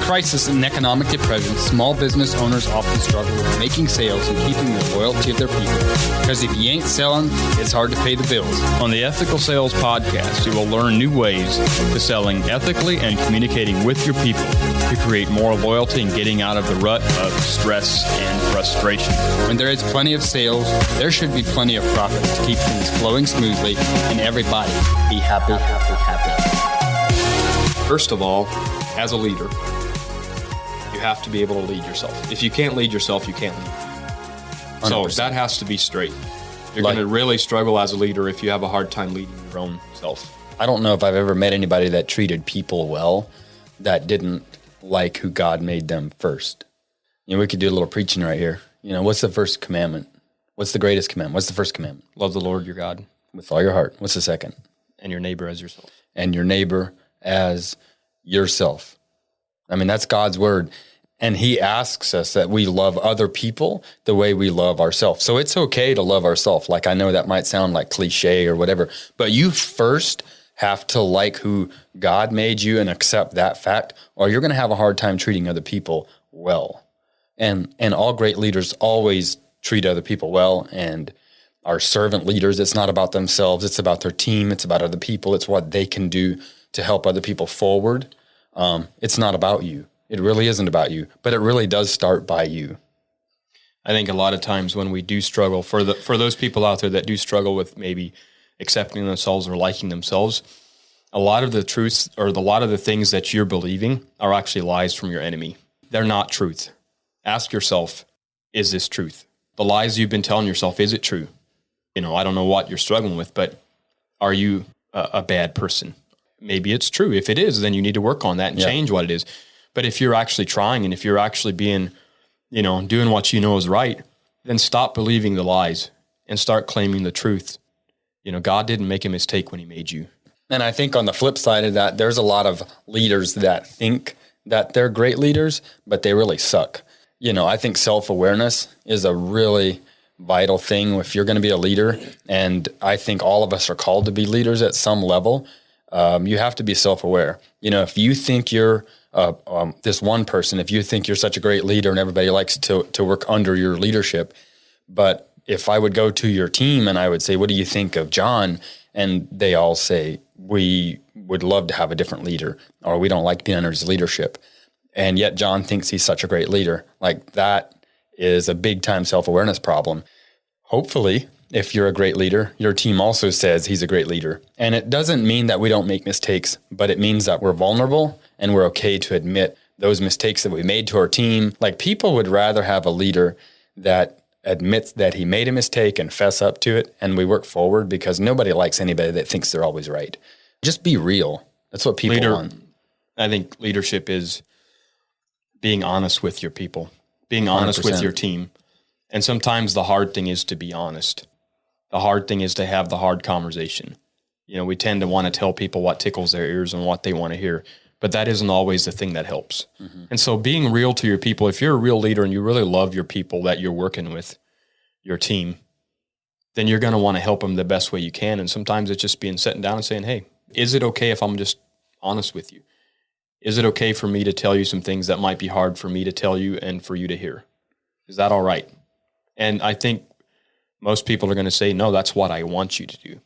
crisis and economic depression, small business owners often struggle with making sales and keeping the loyalty of their people. Because if you ain't selling, it's hard to pay the bills. On the Ethical Sales Podcast, you will learn new ways to selling ethically and communicating with your people to create more loyalty and getting out of the rut of stress and frustration. When there is plenty of sales, there should be plenty of profit to keep things flowing smoothly and everybody be happy. First of all, as a leader, you have to be able to lead yourself. If you can't lead yourself, you can't lead. 100%. So that has to be straight. You're going to really struggle as a leader if you have a hard time leading your own self. I don't know if I've ever met anybody that treated people well that didn't like who God made them first. You know, we could do a little preaching right here. You know, what's the first commandment? What's the greatest commandment? What's the first commandment? Love the Lord your God. With all your heart. What's the second? And your neighbor as yourself. And your neighbor as yourself. I mean, that's God's word. And he asks us that we love other people the way we love ourselves. So it's okay to love ourselves. Like, I know that might sound like cliche or whatever, but you first have to like who God made you and accept that fact, or you're going to have a hard time treating other people well. And all great leaders always treat other people well. And our servant leaders, it's not about themselves. It's about their team. It's about other people. It's what they can do to help other people forward. It's not about you. It really isn't about you, but it really does start by you. I think a lot of times when we do struggle, for those people out there that do struggle with maybe accepting themselves or liking themselves, a lot of the truths or a lot of the things that you're believing are actually lies from your enemy. They're not truth. Ask yourself, is this truth? The lies you've been telling yourself, is it true? You know, I don't know what you're struggling with, but are you a bad person? Maybe it's true. If it is, then you need to work on that and change what it is. But if you're actually trying and if you're actually being, you know, doing what you know is right, then stop believing the lies and start claiming the truth. You know, God didn't make a mistake when he made you. And I think on the flip side of that, there's a lot of leaders that think that they're great leaders, but they really suck. You know, I think self-awareness is a really vital thing if you're going to be a leader. And I think all of us are called to be leaders at some level. You have to be self-aware. You know, if you think you're this one person, if you think you're such a great leader and everybody likes to work under your leadership, but if I would go to your team and I would say, what do you think of John? And they all say, we would love to have a different leader, or we don't like being under his leadership. And yet John thinks he's such a great leader. Like, that is a big time self-awareness problem. Hopefully, if you're a great leader, your team also says he's a great leader. And it doesn't mean that we don't make mistakes, but it means that we're vulnerable and we're okay to admit those mistakes that we made to our team. Like, people would rather have a leader that admits that he made a mistake and fess up to it, and we work forward, because nobody likes anybody that thinks they're always right. Just be real. That's what people want. I think leadership is being honest with your people, being honest 100%. With your team. And sometimes the hard thing is to be honest. The hard thing is to have the hard conversation. You know, we tend to want to tell people what tickles their ears and what they want to hear, but that isn't always the thing that helps. Mm-hmm. And so being real to your people, if you're a real leader and you really love your people that you're working with, your team, then you're going to want to help them the best way you can. And sometimes it's just being sitting down and saying, hey, is it okay if I'm just honest with you? Is it okay for me to tell you some things that might be hard for me to tell you and for you to hear? Is that all right? And I think most people are going to say, no, that's what I want you to do.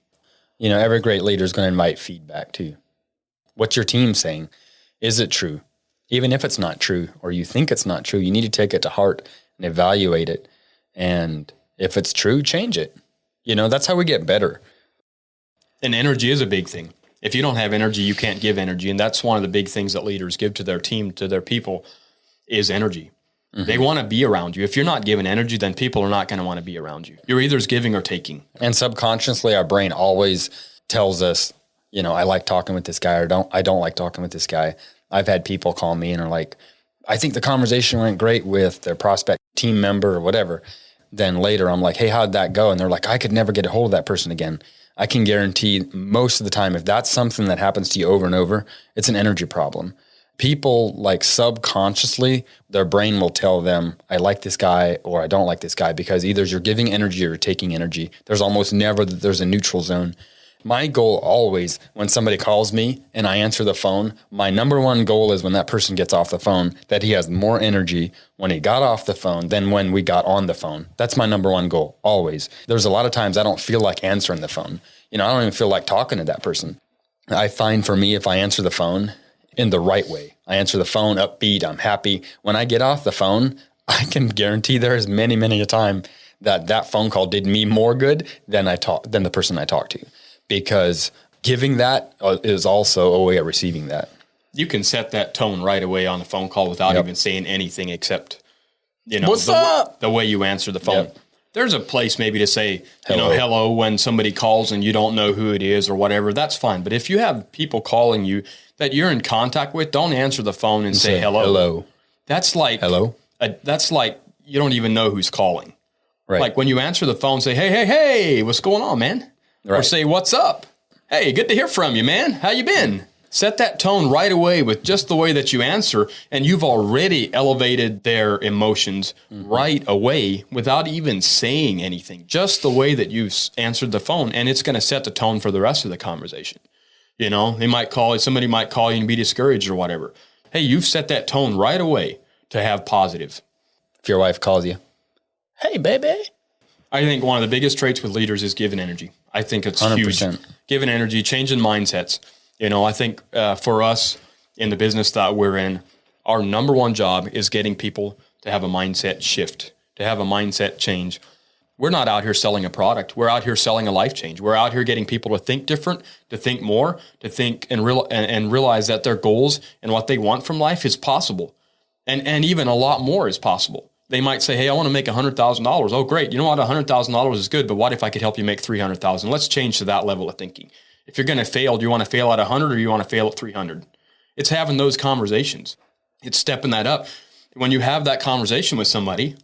You know, every great leader is going to invite feedback too. What's your team saying? Is it true? Even if it's not true, or you think it's not true, you need to take it to heart and evaluate it. And if it's true, change it. You know, that's how we get better. And energy is a big thing. If you don't have energy, you can't give energy. And that's one of the big things that leaders give to their team, to their people, is energy. Mm-hmm. They want to be around you. If you're not giving energy, then people are not going to want to be around you. You're either giving or taking. And subconsciously, our brain always tells us, you know, I like talking with this guy, or I don't like talking with this guy. I've had people call me and are like, I think the conversation went great with their prospect team member or whatever. Then later I'm like, hey, how'd that go? And they're like, I could never get a hold of that person again. I can guarantee most of the time, if that's something that happens to you over and over, it's an energy problem. People, like, subconsciously, their brain will tell them, I like this guy or I don't like this guy, because either you're giving energy or you're taking energy. There's almost never that there's a neutral zone. My goal always, when somebody calls me and I answer the phone, my number one goal is when that person gets off the phone, that he has more energy when he got off the phone than when we got on the phone. That's my number one goal, always. There's a lot of times I don't feel like answering the phone. I don't even feel like talking to that person. I find for me, if I answer the phone in the right way, I answer the phone upbeat, I'm happy. When I get off the phone, I can guarantee there is many a time that phone call did me more good than the person I talked to. Because giving that is also a way of receiving that. You can set that tone right away on the phone call without even saying anything except, what's up? The way you answer the phone. Yep. There's a place maybe to say, hello when somebody calls and you don't know who it is or whatever. That's fine. But if you have people calling you that you're in contact with, don't answer the phone and say hello. Hello. That's like hello. That's like you don't even know who's calling. Right. Like when you answer the phone, say, hey, what's going on, man? Right. Or say, what's up? Hey, good to hear from you, man. How you been? Set that tone right away with just the way that you answer, and you've already elevated their emotions right away without even saying anything. Just the way that you've answered the phone, and it's going to set the tone for the rest of the conversation. Somebody might call you and be discouraged or whatever. Hey, you've set that tone right away to have positive. If your wife calls you, hey, baby. I think one of the biggest traits with leaders is giving energy. I think it's 100%. Huge. Giving energy, changing mindsets. I think for us in the business that we're in, our number one job is getting people to have a mindset shift, to have a mindset change. We're not out here selling a product. We're out here selling a life change. We're out here getting people to think different, to think more, to think and realize that their goals and what they want from life is possible. And even a lot more is possible. They might say, hey, I want to make $100,000. Oh, great. You know what? $100,000 is good, but what if I could help you make $300,000? Let's change to that level of thinking. If you're going to fail, do you want to fail at 100 or do you want to fail at 300? It's having those conversations. It's stepping that up. When you have that conversation with somebody,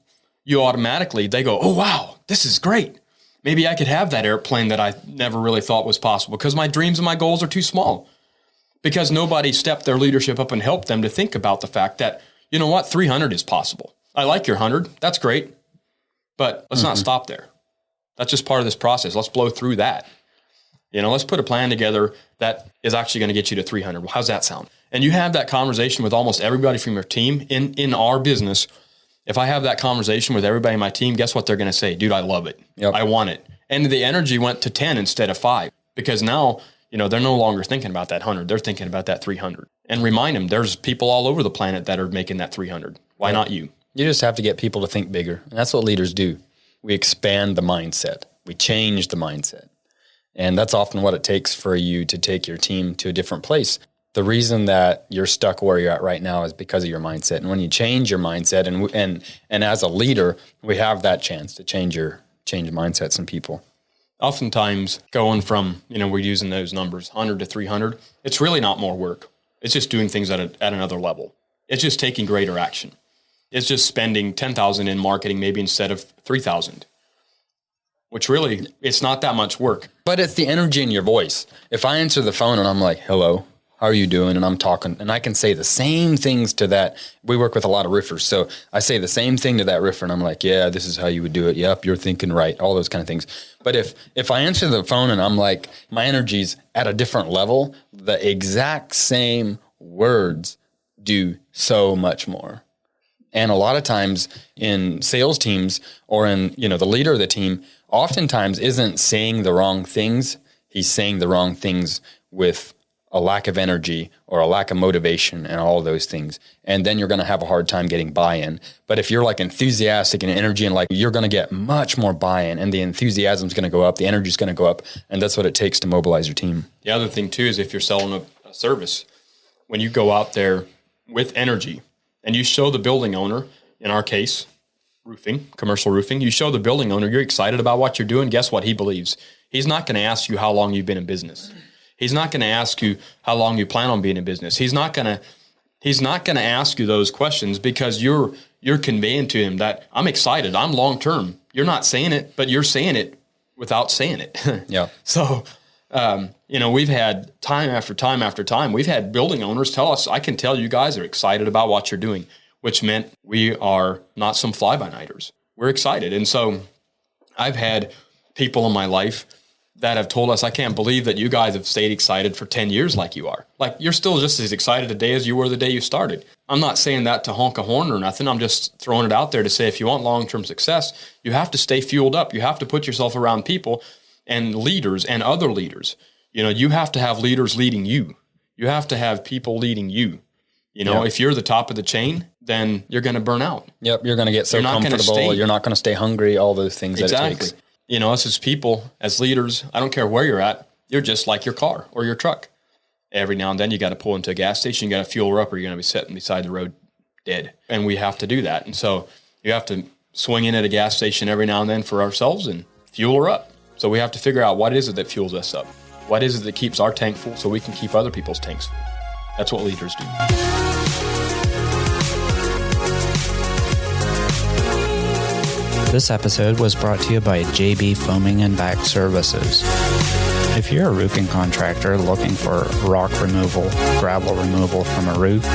they go, oh, wow, this is great. Maybe I could have that airplane that I never really thought was possible because my dreams and my goals are too small. Because nobody stepped their leadership up and helped them to think about the fact that, 300 is possible. I like your 100. That's great. But let's not stop there. That's just part of this process. Let's blow through that. Let's put a plan together that is actually going to get you to 300. Well, how's that sound? And you have that conversation with almost everybody from your team in our business. If I have that conversation with everybody in my team, guess what they're going to say? Dude, I love it. Yep. I want it. And the energy went to 10 instead of 5 because now, they're no longer thinking about that 100. They're thinking about that 300. And remind them there's people all over the planet that are making that 300. Why not you? You just have to get people to think bigger. And that's what leaders do. We expand the mindset. We change the mindset. And that's often what it takes for you to take your team to a different place. The reason that you're stuck where you're at right now is because of your mindset. And when you change your mindset, and as a leader, we have that chance to change mindsets in people. Oftentimes, going from, we're using those numbers, 100 to 300, it's really not more work. It's just doing things at another level. It's just taking greater action. It's just spending $10,000 in marketing maybe instead of $3,000, which really, it's not that much work. But it's the energy in your voice. If I answer the phone and I'm like, hello, how are you doing? And I'm talking, and I can say the same things to that. We work with a lot of riffers. So I say the same thing to that riffer and I'm like, yeah, this is how you would do it. Yep, you're thinking right. All those kind of things. But if I answer the phone and I'm like, my energy's at a different level, the exact same words do so much more. And a lot of times in sales teams or in, the leader of the team, oftentimes isn't saying the wrong things. He's saying the wrong things with a lack of energy or a lack of motivation and all of those things. And then you're going to have a hard time getting buy-in. But if you're like enthusiastic and energy and you're going to get much more buy-in and the enthusiasm is going to go up, the energy is going to go up. And that's what it takes to mobilize your team. The other thing too is if you're selling a service, when you go out there with energy and you show the building owner, in our case, roofing, commercial roofing, you show the building owner you're excited about what you're doing, guess what he believes? He's not going to ask you how long you've been in business. He's not going to ask you how long you plan on being in business. He's not going to ask you those questions because you're conveying to him that I'm excited. I'm long term. You're not saying it, but you're saying it without saying it. Yeah. So, we've had time after time after time. We've had building owners tell us, I can tell you guys are excited about what you're doing, which meant we are not some fly-by-nighters. We're excited. And so I've had people in my life that have told us, I can't believe that you guys have stayed excited for 10 years like you are. Like, you're still just as excited today as you were the day you started. I'm not saying that to honk a horn or nothing. I'm just throwing it out there to say, if you want long-term success, you have to stay fueled up. You have to put yourself around people and leaders and other leaders. You know, you have to have leaders leading you. You have to have people leading you. You know, if you're the top of the chain, then you're going to burn out. Yep, you're going to get so comfortable. You're not going to stay hungry, all those things that it takes. You know, us as people, as leaders, I don't care where you're at, you're just like your car or your truck. Every now and then you got to pull into a gas station, you got to fuel her up, or you're going to be sitting beside the road dead. And we have to do that. And so you have to swing in at a gas station every now and then for ourselves and fuel her up. So we have to figure out, what is it that fuels us up? What is it that keeps our tank full so we can keep other people's tanks full? That's what leaders do. This episode was brought to you by JB Foaming and Vac Services. If you're a roofing contractor looking for rock removal, gravel removal from a roof,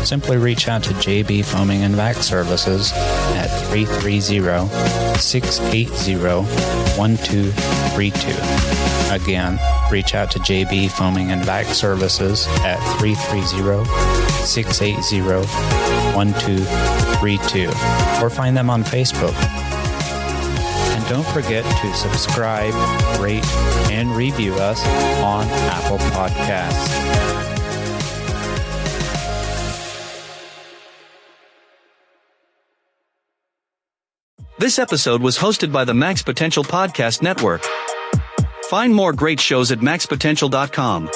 simply reach out to JB Foaming and Vac Services at 330-680-1232. Again, reach out to JB Foaming and Vac Services at 330-680-1232 or find them on Facebook. And don't forget to subscribe, rate, and review us on Apple Podcasts. This episode was hosted by the Max Potential Podcast Network. Find more great shows at maxpotential.com.